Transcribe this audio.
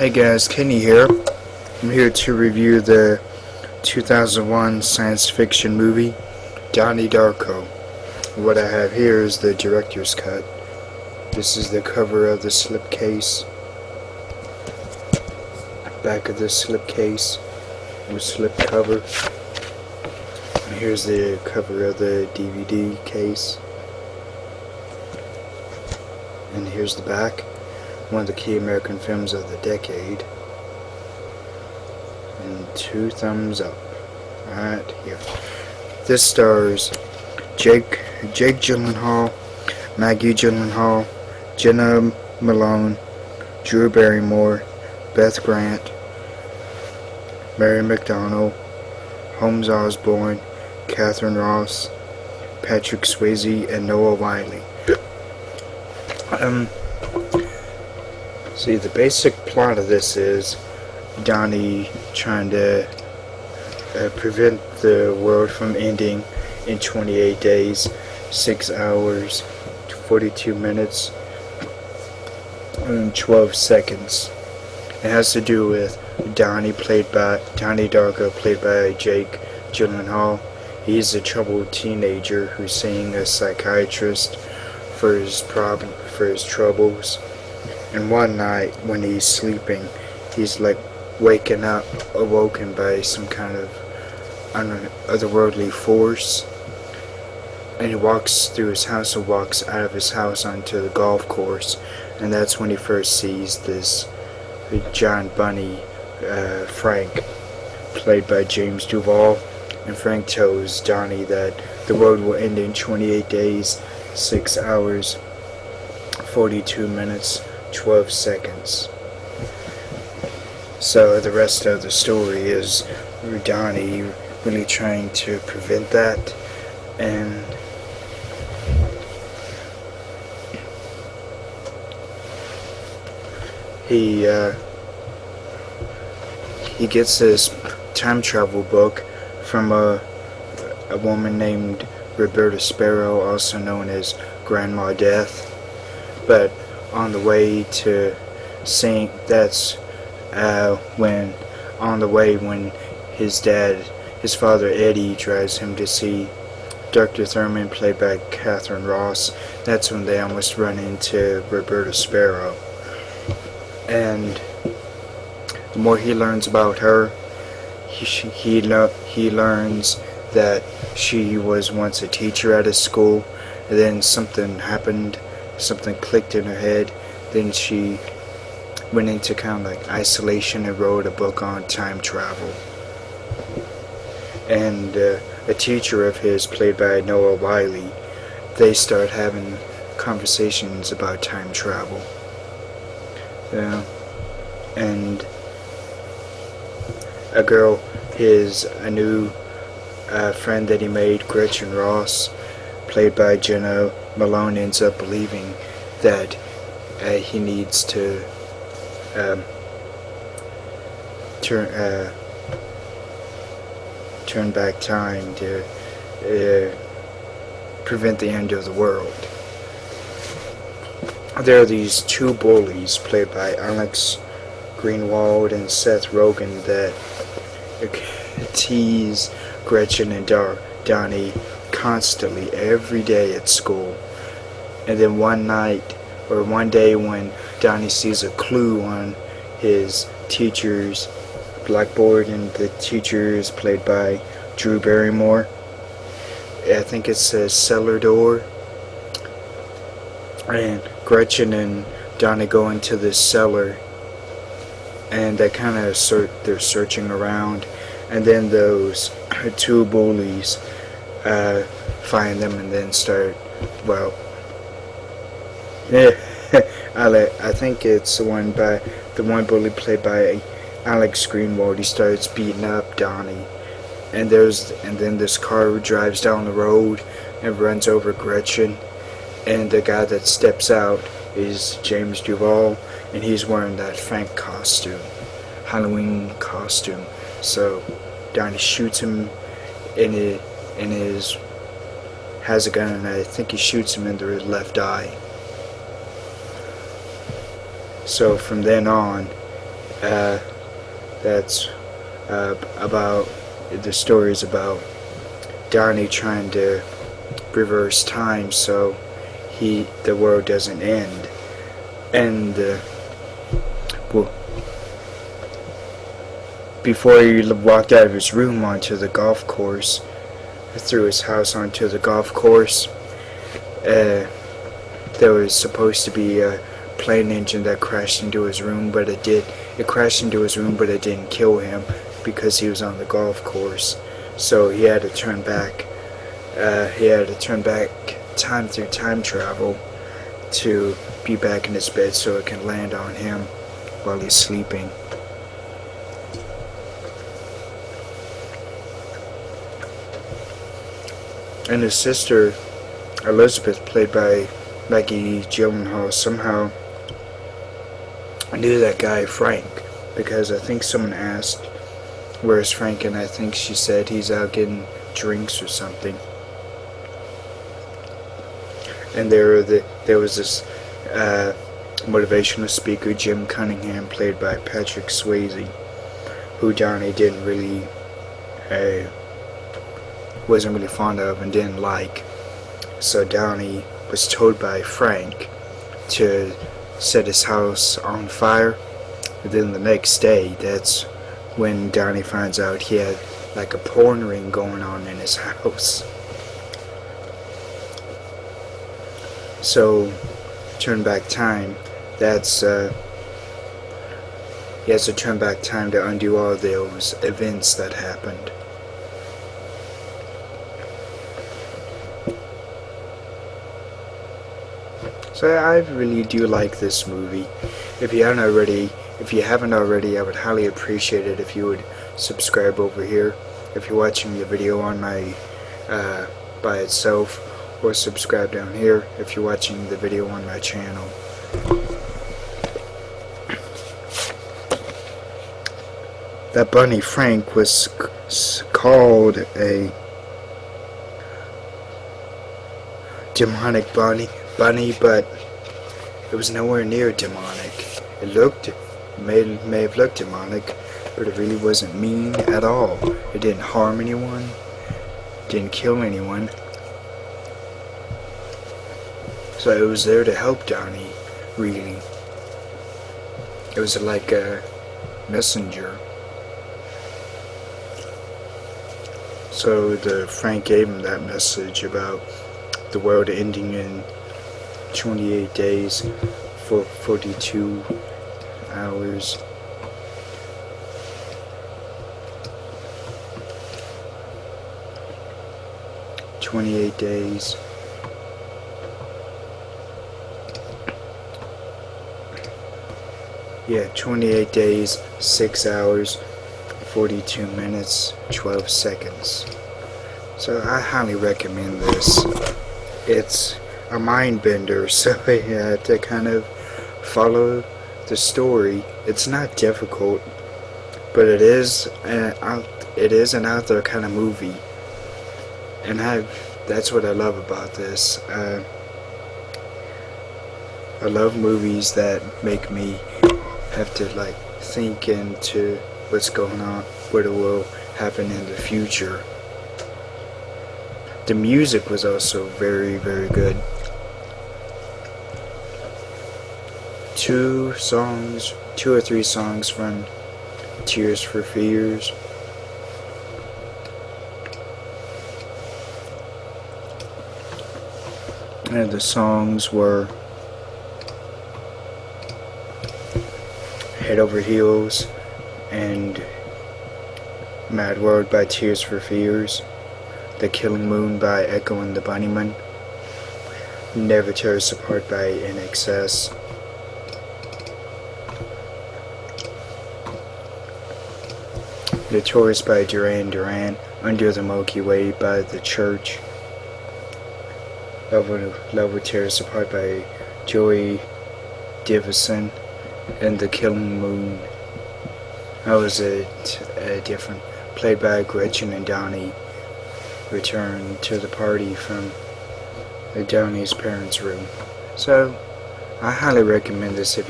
Hey guys, Kenny here. I'm here to review the 2001 science fiction movie, Donnie Darko. What I have here is the director's cut. This is the cover of the slipcase. Back of the slipcase with slipcover. And here's the cover of the DVD case. And here's the back. One of the key American films of the decade. And 2 thumbs up. Right here. This stars Jake Gyllenhaal, Maggie Gyllenhaal, Jenna Malone, Drew Barrymore, Beth Grant, Mary McDonnell, Holmes Osborne, Catherine Ross, Patrick Swayze, and Noah Wiley. See, the basic plot of this is Donnie trying to prevent the world from ending in 28 days, 6 hours, 42 minutes, and 12 seconds. It has to do with Donnie Darko, played by Jake Gyllenhaal. He's a troubled teenager who's seeing a psychiatrist for his troubles. And one night when he's sleeping, he's like awoken by some kind of otherworldly force. And he walks through his house and walks out of his house onto the golf course. And that's when he first sees this giant bunny, Frank, played by James Duval. And Frank tells Donnie that the world will end in 28 days, 6 hours, 42 minutes, 12 seconds. So the rest of the story is Donnie really trying to prevent that, and he gets this time travel book from a woman named Roberta Sparrow, also known as Grandma Death. But on the way to St. That's when his father Eddie drives him to see Dr. Thurman, played by Catherine Ross. That's when they almost run into Roberta Sparrow. And the more he learns about her, he learns that she was once a teacher at a school, and then something happened. Something clicked in her head. Then she went into kind of like isolation and wrote a book on time travel. And a teacher of his, played by Noah Wiley, they start having conversations about time travel. And a new friend that he made, Gretchen Ross, played by Jenna Malone, ends up believing that he needs to turn back time to prevent the end of the world. There are these 2 bullies, played by Alex Greenwald and Seth Rogen, that tease Gretchen and Donnie constantly, every day at school. And then one day when Donnie sees a clue on his teacher's blackboard, and the teacher is played by Drew Barrymore, I think it says cellar door, and Gretchen and Donnie go into this cellar, and they kind of they're searching around, and then those 2 bullies find them and then start, I think it's the one bully played by Alex Greenwald. He starts beating up Donnie, and then this car drives down the road and runs over Gretchen, and the guy that steps out is James Duval, and he's wearing that Frank costume, Halloween costume. So Donnie shoots him has a gun, and I think he shoots him in the left eye. So from then on, That's about the story is about Donnie trying to reverse time so the world doesn't end. And well, before he walked out of his room onto the golf course, through his house onto the golf course, there was supposed to be a plane engine that crashed into his room, but it crashed into his room, but it didn't kill him because he was on the golf course. So he had to turn back. Time through time travel to be back in his bed so it can land on him while he's sleeping. And his sister, Elizabeth, played by Maggie Gyllenhaal, somehow knew that guy Frank, because I think someone asked, "Where's Frank?" and I think she said he's out getting drinks or something. And there was this motivational speaker, Jim Cunningham, played by Patrick Swayze, who Donnie wasn't really fond of and didn't like. So Donnie was told by Frank to set his house on fire. But then the next day, that's when Donnie finds out he had like a porn ring going on in his house. So, turn back time, that's, he has to turn back time to undo all those events that happened. So I really do like this movie. If you haven't already, I would highly appreciate it if you would subscribe over here. If you're watching the video on my by itself, or subscribe down here if you're watching the video on my channel. That bunny Frank was called a demonic bunny, but it was nowhere near demonic. It may have looked demonic, but it really wasn't mean at all. It didn't harm anyone, didn't kill anyone. So it was there to help Donnie, really. It was like a messenger. So Frank gave him that message about the world ending in 28 days, for 42 hours. "28 days. Yeah, 28 days, 6 hours, 42 minutes, 12 seconds. So I highly recommend this. It's a mind bender, so you have to kind of follow the story. It's not difficult, but it is an out there kind of movie, and that's what I love about this. I love movies that make me have to like think into what's going on, what will happen in the future. The music was also very, very good. Two or three songs from Tears for Fears. And the songs were Head Over Heels and Mad World by Tears for Fears, The Killing Moon by Echo and the Bunnymen, Never Tear Us Apart by NXS, Notorious by Duran Duran, Under the Milky Way by The Church, Love Will Tear Us Apart by Joey Division, and The Killing Moon. That was a different, played by Gretchen and Donnie, return to the party from Donnie's parents' room. So I highly recommend this if